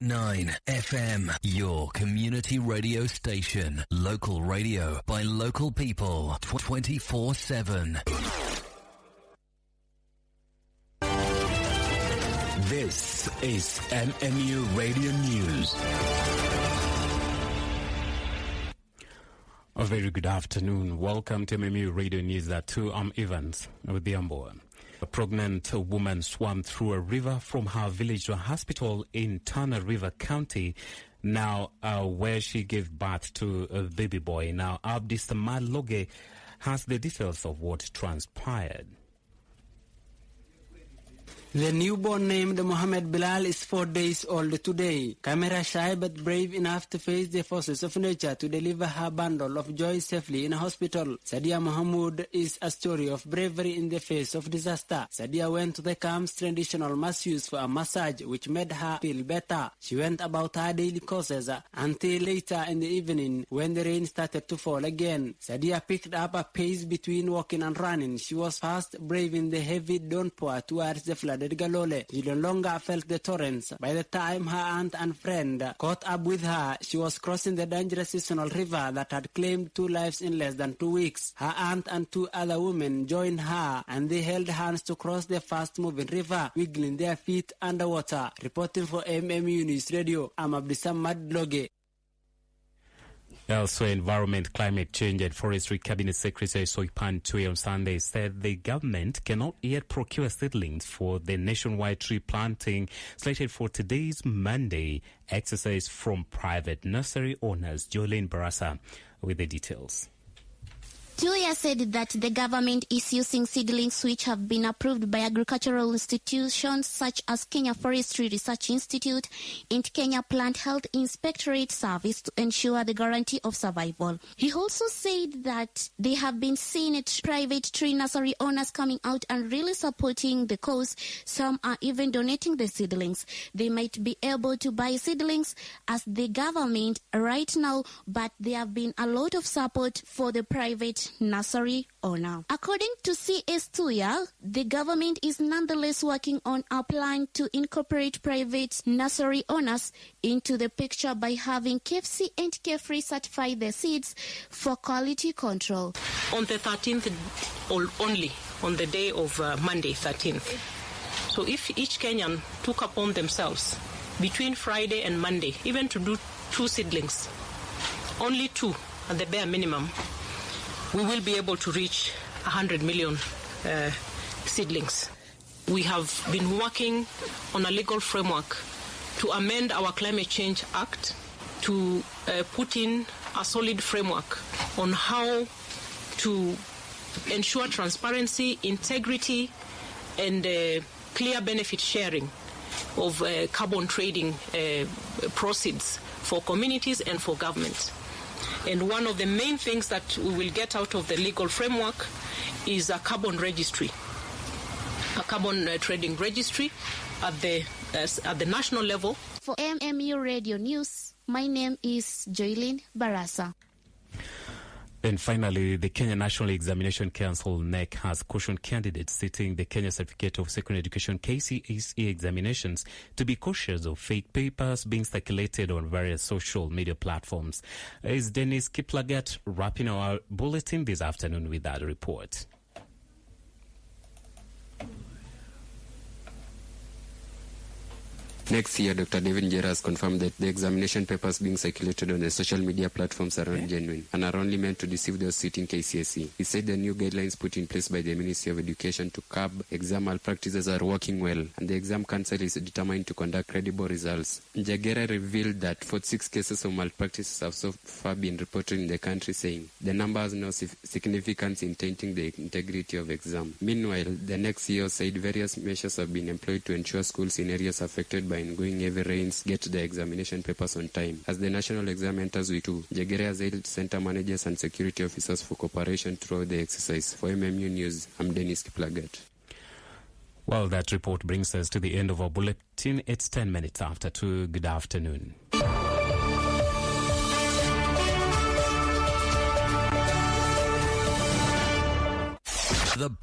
101.9 FM, your community radio station. Local radio by local people, 24/7. This is MMU Radio News. A very good afternoon. Welcome to MMU Radio News at 2. I'm Evans with the Ambo. A pregnant woman swam through a river from her village to a hospital in Tana River County, now where she gave birth to a baby boy. Now, Abdisamad has the details of what transpired. The newborn named Mohammed Bilal is 4 days old today. Camera shy but brave enough to face the forces of nature to deliver her bundle of joy safely in a hospital. Sadia Mohamud is a story of bravery in the face of disaster. Sadia went to the camp's traditional masseuse for a massage which made her feel better. She went about her daily courses until later in the evening when the rain started to fall again. Sadia picked up a pace between walking and running. She was fast braving the heavy downpour towards the flood. Galole. She no longer felt the torrents. By the time her aunt and friend caught up with her, she was crossing the dangerous seasonal river that had claimed 2 lives in less than 2 weeks. Her aunt and 2 other women joined her and they held hands to cross the fast-moving river, wiggling their feet underwater. Reporting for MMU News Radio, I'm Abdisamad Loge. Elsewhere, Environment, Climate Change and Forestry Cabinet Secretary Soipan Tue on Sunday said the government cannot yet procure seedlings for the nationwide tree planting slated for today's Monday exercise from private nursery owners. Joyline with the details. Tuya said that the government is using seedlings which have been approved by agricultural institutions such as Kenya Forestry Research Institute and Kenya Plant Health Inspectorate Service to ensure the guarantee of survival. He also said that they have been seeing private tree nursery owners coming out and really supporting the cause. Some are even donating the seedlings. They might be able to buy seedlings as the government right now, but there have been a lot of support for the private nursery owner. According to CS Tuya, the government is nonetheless working on a plan to incorporate private nursery owners into the picture by having KFC and Carefree certify the seeds for quality control. On the 13th only, on the day of Monday 13th. So if each Kenyan took upon themselves between Friday and Monday, even to do 2 seedlings, only 2 at the bare minimum, we will be able to reach 100 million seedlings. We have been working on a legal framework to amend our Climate Change Act to put in a solid framework on how to ensure transparency, integrity, and clear benefit sharing of carbon trading proceeds for communities and for government. And one of the main things that we will get out of the legal framework is a carbon registry, a carbon trading registry at the national level. For MMU Radio News, my name is Joyline Barasa. And finally, the Kenya National Examination Council, NEC, has cautioned candidates sitting the Kenya Certificate of Secondary Education KCSE examinations to be cautious of fake papers being circulated on various social media platforms. Is Dennis Kiplagat wrapping our bulletin this afternoon with that report? Next year, Dr. David Njera has confirmed that the examination papers being circulated on the social media platforms are ungenuine and are only meant to deceive those sitting KCSE. He said the new guidelines put in place by the Ministry of Education to curb exam malpractices are working well, and the exam council is determined to conduct credible results. Njagera revealed that 46 cases of malpractices have so far been reported in the country, saying the number has no significance in tainting the integrity of exam. Meanwhile, the next CEO said various measures have been employed to ensure schools in areas affected by ongoing heavy rains get the examination papers on time. As the national exam enters week 2, Njagera has hailed center managers and security officers for cooperation throughout the exercise. For MMU News, I'm Dennis Kiplagat. Well, that report brings us to the end of our bulletin. It's 10 minutes after 2. Good afternoon. The